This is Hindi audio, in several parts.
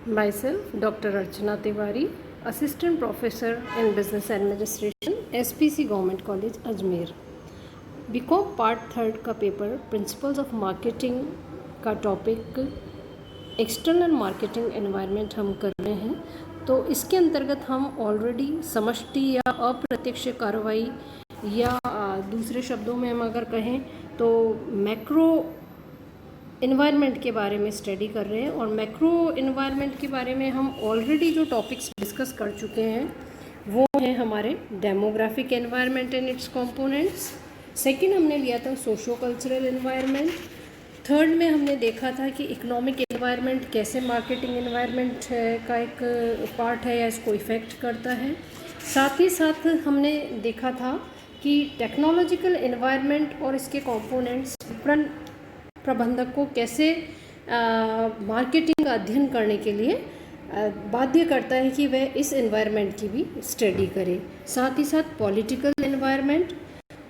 Myself, Dr. Archana Tiwari, Assistant Professor in Business Administration, SPC Government College, Ajmer. BCom part third का पेपर प्रिंसिपल्स ऑफ मार्केटिंग का टॉपिक एक्सटर्नल मार्केटिंग एनवायरनमेंट हम कर रहे हैं। तो इसके अंतर्गत हम ऑलरेडी समष्टि या अप्रत्यक्ष कार्रवाई या दूसरे शब्दों में हम अगर कहें तो मैक्रो इन्वायरमेंट के बारे में स्टडी कर रहे हैं। और मैक्रो इन्वायरमेंट के बारे में हम ऑलरेडी जो टॉपिक्स डिस्कस कर चुके हैं वो हैं हमारे demographic environment and it's components. Second हमने लिया था सोशो कल्चरल एनवायरमेंट। थर्ड में हमने देखा था कि इकोनॉमिक एनवायरमेंट कैसे मार्केटिंग एनवायरमेंट का एक पार्ट है या इसको इफ़ेक्ट करता है। साथ ही साथ हमने देखा था कि टेक्नोलॉजिकल एनवायरमेंट और इसके कंपोनेंट्स प्रबंधक को कैसे मार्केटिंग का अध्ययन करने के लिए बाध्य करता है कि वह इस एनवायरनमेंट की भी स्टडी करे। साथ ही साथ पॉलिटिकल एनवायरनमेंट।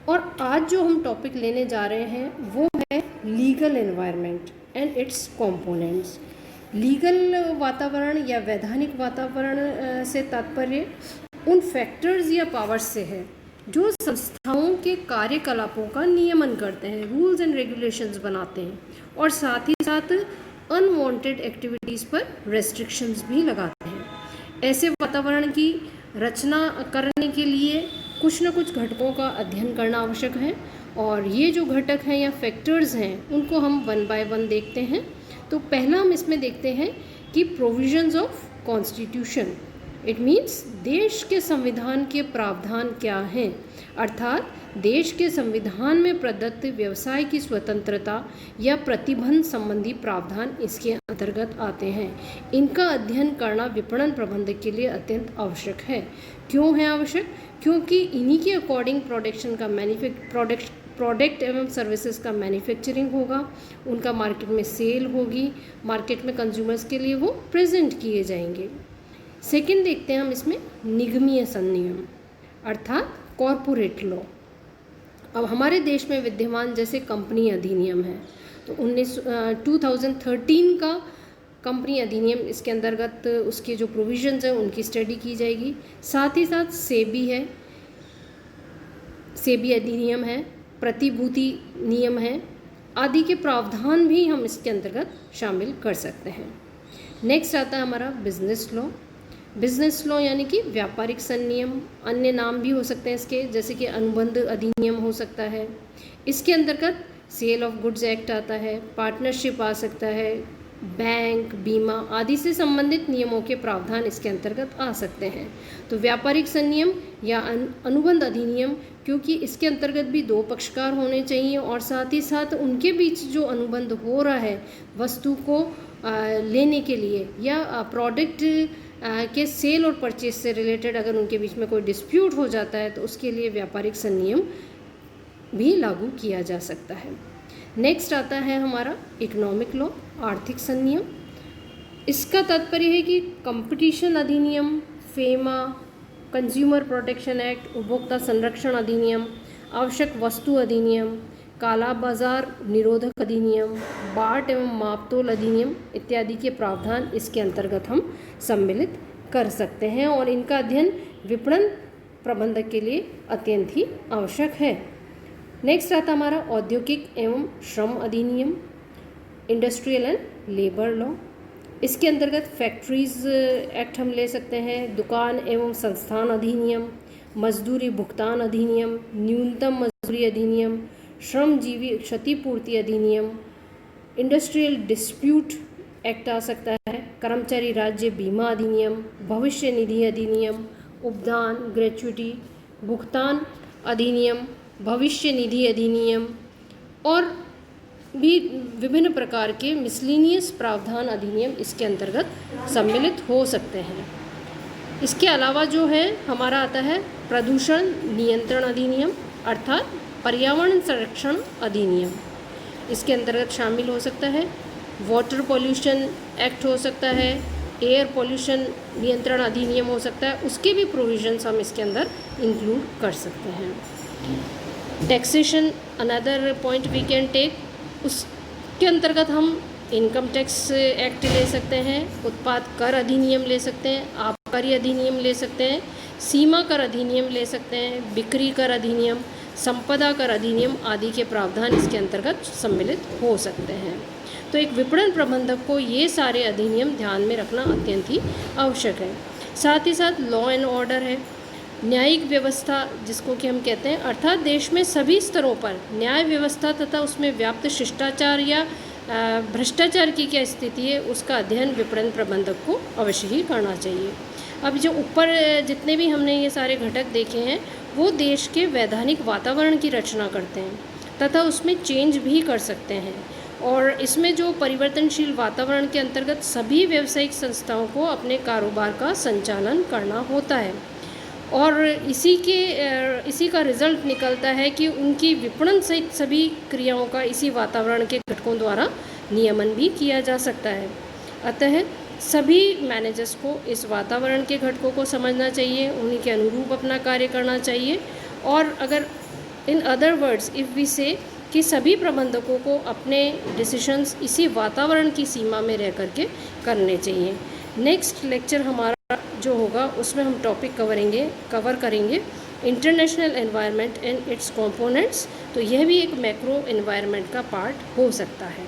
और आज जो हम टॉपिक लेने जा रहे हैं वो है legal environment and it's components. Legal वातावरण या वैधानिक वातावरण से तात्पर्य उन फैक्टर्स या पावर्स से है जो संस्थाओं के कार्यकलापों का नियमन करते हैं, रूल्स एंड रेगुलेशंस बनाते हैं और साथ ही साथ अनवांटेड एक्टिविटीज़ पर रेस्ट्रिक्शंस भी लगाते हैं। ऐसे वातावरण की रचना करने के लिए कुछ न कुछ घटकों का अध्ययन करना आवश्यक है और ये जो घटक हैं या फैक्टर्स हैं उनको हम वन बाय वन देखते हैं। तो पहला हम इसमें देखते हैं कि provisions of constitution. It means देश के संविधान के प्रावधान क्या हैं, अर्थात देश के संविधान में प्रदत्त व्यवसाय की स्वतंत्रता या प्रतिबंध संबंधी प्रावधान इसके अंतर्गत आते हैं। इनका अध्ययन करना विपणन प्रबंधक के लिए अत्यंत आवश्यक है। क्यों है आवश्यक? क्योंकि इन्हीं के अकॉर्डिंग प्रोडक्शन का प्रोडक्ट एवं सर्विसेज का मैन्युफैक्चरिंग होगा, उनका मार्केट में सेल होगी, मार्केट में कंज्यूमर्स के लिए वो प्रेजेंट किए जाएंगे। सेकंड देखते हैं हम इसमें निगमीय संनियम अर्थात कॉरपोरेट लॉ। अब हमारे देश में विद्यमान जैसे कंपनी अधिनियम है तो 2013 का कंपनी अधिनियम, इसके अंतर्गत उसके जो प्रोविजंस हैं उनकी स्टडी की जाएगी। साथ ही साथ सेबी है, सेबी अधिनियम है, प्रतिभूति नियम है आदि के प्रावधान भी हम इसके अंतर्गत शामिल कर सकते हैं। नेक्स्ट आता है हमारा बिजनेस लॉ। बिजनेस लॉ यानी कि व्यापारिक संनियम, अन्य नाम भी हो सकते हैं इसके, जैसे कि अनुबंध अधिनियम हो सकता है। इसके अंतर्गत सेल ऑफ गुड्स एक्ट आता है, पार्टनरशिप आ सकता है, बैंक, बीमा आदि से संबंधित नियमों के प्रावधान इसके अंतर्गत आ सकते हैं। तो व्यापारिक संनियम या अनुबंध अधिनियम, क्योंकि इसके अंतर्गत भी दो पक्षकार होने चाहिए और साथ ही साथ उनके बीच जो अनुबंध हो रहा है वस्तु को लेने के लिए या प्रोडक्ट के सेल और परचेज से रिलेटेड अगर उनके बीच में कोई डिस्प्यूट हो जाता है तो उसके लिए व्यापारिक संनियम भी लागू किया जा सकता है। नेक्स्ट आता है हमारा इकोनॉमिक लॉ, आर्थिक संनियम। इसका तात्पर्य है कि कंपटीशन अधिनियम, फेमा, कंज्यूमर प्रोटेक्शन एक्ट, उपभोक्ता संरक्षण अधिनियम, आवश्यक वस्तु अधिनियम, काला बाजार निरोधक अधिनियम, बाट एवं मापतोल अधिनियम इत्यादि के प्रावधान इसके अंतर्गत हम सम्मिलित कर सकते हैं और इनका अध्ययन विपणन प्रबंधक के लिए अत्यंत ही आवश्यक है। नेक्स्ट आता हमारा औद्योगिक एवं श्रम अधिनियम, इंडस्ट्रियल एंड लेबर लॉ। इसके अंतर्गत फैक्ट्रीज एक्ट हम ले सकते हैं, दुकान एवं संस्थान अधिनियम, मजदूरी भुगतान अधिनियम, न्यूनतम मजदूरी अधिनियम, श्रमजीवी क्षतिपूर्ति अधिनियम, इंडस्ट्रियल डिस्प्यूट एक्ट आ सकता है, कर्मचारी राज्य बीमा अधिनियम, भविष्य निधि अधिनियम, उपदान ग्रेच्युटी भुगतान अधिनियम, भविष्य निधि अधिनियम और भी विभिन्न प्रकार के मिसलिनियस प्रावधान अधिनियम इसके अंतर्गत सम्मिलित हो सकते हैं। इसके अलावा जो है हमारा आता है प्रदूषण नियंत्रण अधिनियम अर्थात पर्यावरण संरक्षण अधिनियम। इसके अंतर्गत शामिल हो सकता है वाटर पॉल्यूशन एक्ट हो सकता है, एयर पॉल्यूशन नियंत्रण अधिनियम हो सकता है, उसके भी प्रोविजंस हम इसके अंदर इंक्लूड कर सकते हैं। Taxation another point we can take, उसके अंतर्गत हम इनकम टैक्स एक्ट ले सकते हैं, उत्पाद कर अधिनियम ले सकते हैं, आबकारी अधिनियम ले सकते हैं, सीमा कर अधिनियम ले सकते हैं, बिक्री कर अधिनियम, संपदा कर अधिनियम आदि के प्रावधान इसके अंतर्गत सम्मिलित हो सकते हैं। तो एक विपणन प्रबंधक को ये सारे अधिनियम ध्यान में रखना अत्यंत ही आवश्यक है। साथ ही साथ लॉ एंड ऑर्डर है, न्यायिक व्यवस्था जिसको कि हम कहते हैं, अर्थात देश में सभी स्तरों पर न्याय व्यवस्था तथा उसमें व्याप्त शिष्टाचार या भ्रष्टाचार की क्या स्थिति है उसका अध्ययन विपणन प्रबंधक को अवश्य ही करना चाहिए। अब जो ऊपर जितने भी हमने ये सारे घटक देखे हैं वो देश के वैधानिक वातावरण की रचना करते हैं तथा उसमें चेंज भी कर सकते हैं, और इसमें जो परिवर्तनशील वातावरण के अंतर्गत सभी व्यावसायिक संस्थाओं को अपने कारोबार का संचालन करना होता है, और इसी का रिजल्ट निकलता है कि उनकी विपणन सहित सभी क्रियाओं का इसी वातावरण के घटकों द्वारा नियमन भी किया जा सकता है। अतः सभी मैनेजर्स को इस वातावरण के घटकों को समझना चाहिए, उन्हीं के अनुरूप अपना कार्य करना चाहिए, और अगर in other words if we say कि सभी प्रबंधकों को अपने डिसीशंस इसी वातावरण की सीमा में रह करके करने चाहिए। नेक्स्ट लेक्चर हमारा जो होगा उसमें हम टॉपिक कवर करेंगे international environment and it's components. तो यह भी एक मैक्रो एनवायरनमेंट का पार्ट हो सकता है।